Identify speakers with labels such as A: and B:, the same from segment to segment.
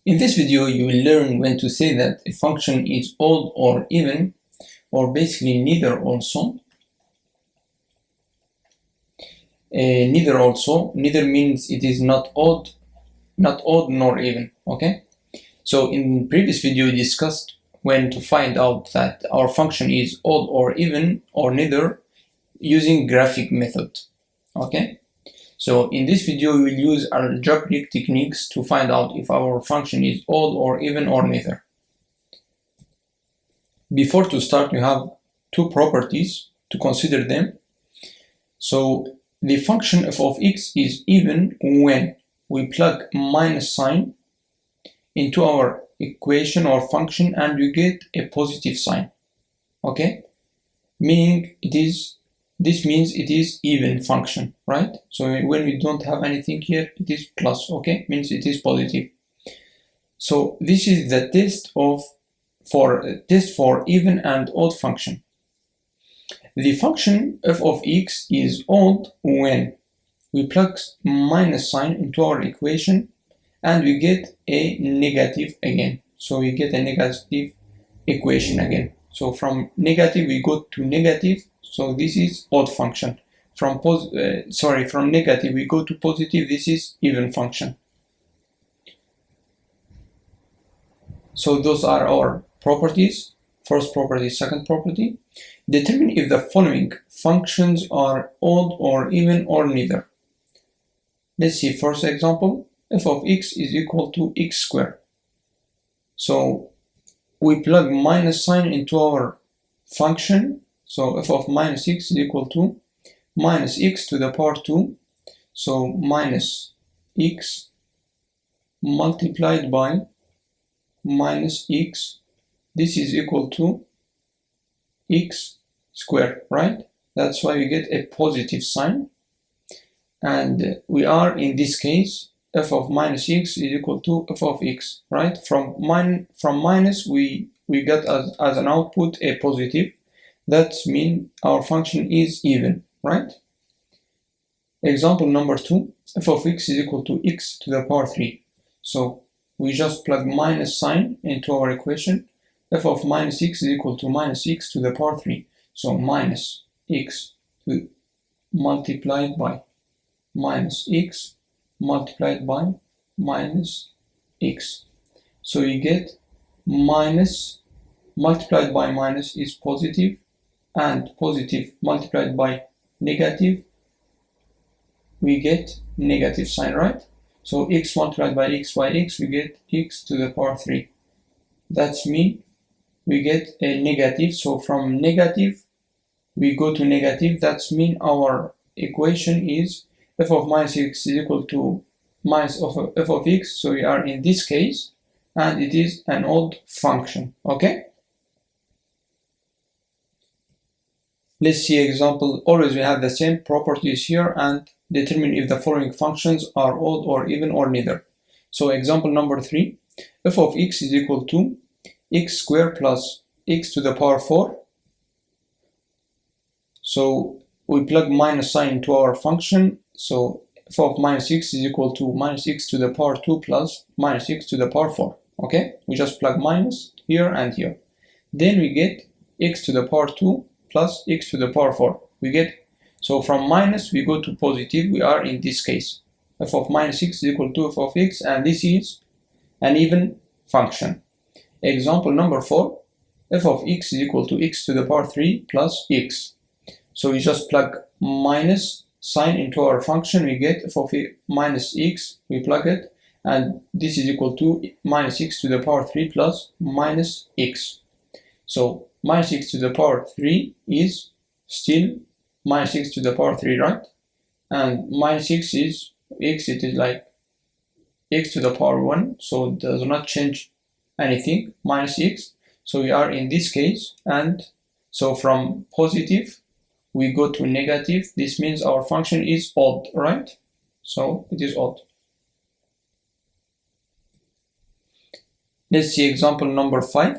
A: In this video, you will learn when to say that a function is odd or even, or basically neither also. Neither means it is not odd nor even, okay? So in previous video, we discussed when to find out that our function is odd or even or neither using graphic method, okay? So in this video, we will use algebraic techniques to find out if our function is odd or even or neither. Before to start, you have two properties to consider them. So the function f of x is even when we plug minus sign into our equation or function and we get a positive sign, okay? Meaning this means it is even function, right? So when we don't have anything here, it is plus, okay? Means it is positive. So this is the test for even and odd function. The function f of x is odd when we plug minus sign into our equation and we get a negative again. So we get a negative equation again. So from negative we go to negative. So this is odd function. From negative we go to positive. This is even function. So those are our properties. First property, second property. Determine if the following functions are odd or even or neither. Let's see, first example, f of x is equal to x squared. So we plug minus sign into our function. So f of minus x is equal to minus x to the power 2. So minus x multiplied by minus x. This is equal to x squared, right? That's why we get a positive sign. And we are, in this case, f of minus x is equal to f of x, right? From minus, we get as an output a positive. That means our function is even, right? Example number 2, f of x is equal to x to the power 3. So we just plug minus sign into our equation. F of minus x is equal to minus x to the power 3. So minus x multiplied by minus x multiplied by minus x. So you get minus multiplied by minus is positive, and positive multiplied by negative, we get negative sign, right? So x multiplied by x, we get x to the power 3. That's mean we get a negative. So from negative we go to negative. That's mean our equation is f of minus x is equal to minus of f of x. So we are in this case, and it is an odd function, okay? Let's see example. Always we have the same properties here, and determine if the following functions are odd or even or neither. So example number 3, f of x is equal to x squared plus x to the power 4. So we plug minus sign into our function. So f of minus x is equal to minus x to the power 2 plus minus x to the power 4. Okay, we just plug minus here and here. Then we get x to the power 2 plus x to the power 4. We get, so from minus we go to positive. We are in this case, f of minus x is equal to f of x, and this is an even function. Example number 4, f of x is equal to x to the power 3 plus x. So we just plug minus sign into our function. We get f of minus x, we plug it, and this is equal to minus x to the power 3 plus minus x. So minus x to the power 3 is still minus x to the power 3, right? And minus x is x, it is like x to the power 1, so it does not change anything, minus x. So we are in this case, and so from positive we go to negative. This means our function is odd, right? So it is odd. Let's see example number 5.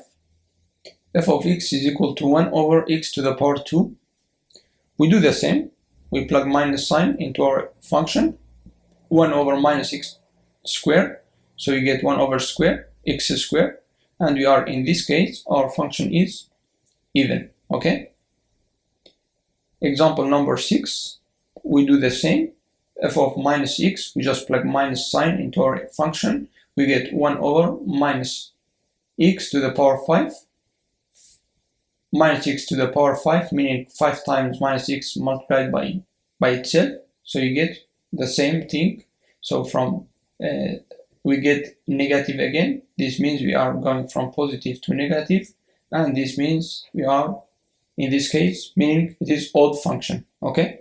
A: F of x is equal to 1 over x to the power 2. We do the same. We plug minus sign into our function. 1 over minus x squared. So you get 1 over square, x squared, and we are, in this case, our function is even, okay? Example number 6, we do the same. F of minus x, we just plug minus sign into our function. We get 1 over minus x to the power 5. Minus x to the power 5, meaning 5 times minus x multiplied by itself. So you get the same thing. So from we get negative again. This means we are going from positive to negative, and this means we are, in this case, meaning it is odd function, okay?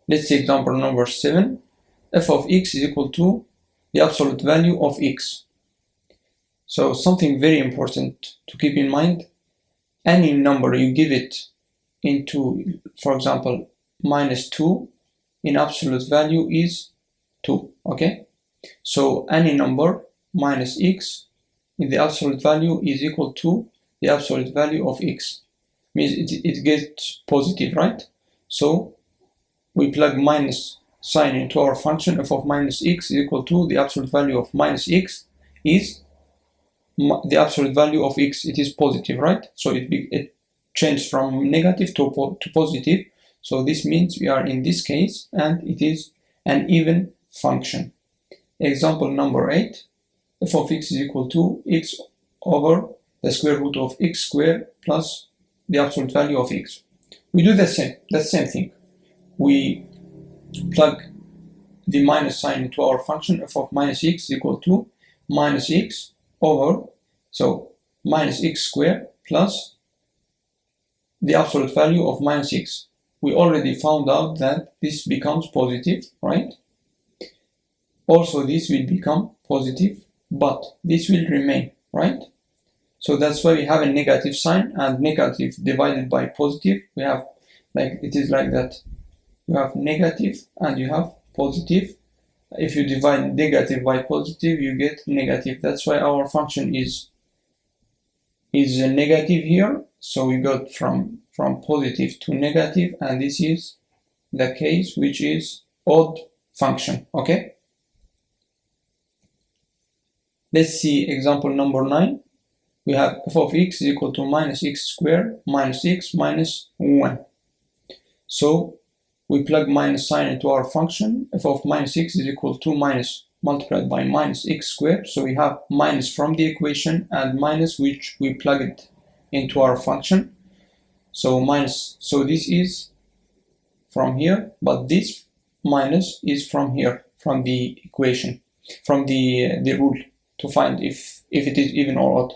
A: Let's see example number 7. F of x is equal to the absolute value of x. So something very important to keep in mind, any number you give it into, for example, minus 2, in absolute value is 2, okay? So any number minus x in the absolute value is equal to the absolute value of x. Means it gets positive, right? So we plug minus sign into our function. F of minus x is equal to the absolute value of minus x is the absolute value of x. It is positive, right? So it changed from negative to positive. So this means we are in this case, and it is an even function. Example number 8, f of x is equal to x over the square root of x squared plus the absolute value of x. We do the same thing. We plug the minus sign into our function. F of minus x is equal to minus x over, so minus x squared plus the absolute value of minus x. We already found out that this becomes positive, right? Also, this will become positive, but this will remain, right? So that's why we have a negative sign, and negative divided by positive, we have, like, it is like that. You have negative and you have positive. If you divide negative by positive, you get negative. That's why our function is a negative here. So we got from positive to negative, and this is the case which is odd function, okay? Let's see example number 9. We have f of x is equal to minus x squared minus x minus 1. So we plug minus sign into our function. F of minus x is equal to minus multiplied by minus x squared. So we have minus from the equation and minus which we plug it into our function. So minus, so this is from here, but this minus is from here, from the equation, from the rule, to find if it is even or odd.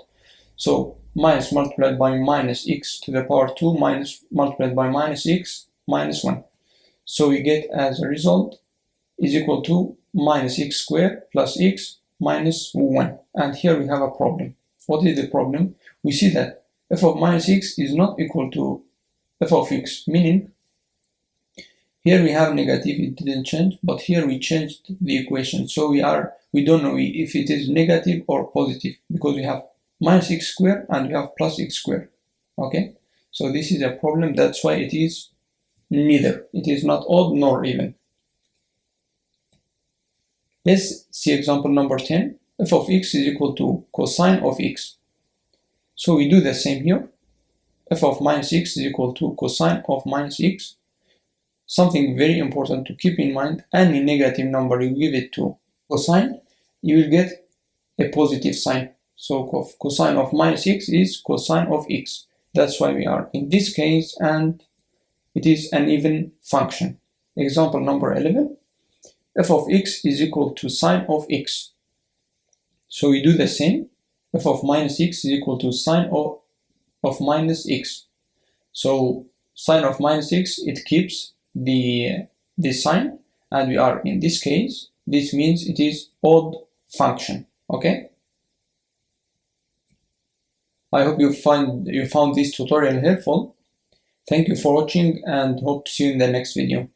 A: So minus multiplied by minus x to the power 2 minus multiplied by minus x minus 1. So we get, as a result, is equal to minus x squared plus x minus 1. And here we have a problem. What is the problem? We see that f of minus x is not equal to f of x, meaning here we have negative, it didn't change, but here we changed the equation. So we don't know if it is negative or positive, because we have minus x squared and we have plus x squared, okay? So this is a problem. That's why it is neither. It is not odd nor even. Let's see example number 10. F of x is equal to cosine of x. So we do the same here. F of minus x is equal to cosine of minus x. Something very important to keep in mind, any negative number you give it to cosine, you will get a positive sign. So cosine of minus x is cosine of x. That's why we are in this case, and it is an even function. Example number 11. F of x is equal to sine of x. So we do the same. F of minus x is equal to sine of minus x. So sine of minus x, it keeps the sign, and we are in this case, this means it is odd function, okay? I hope you found this tutorial helpful. Thank you for watching, and hope to see you in the next video.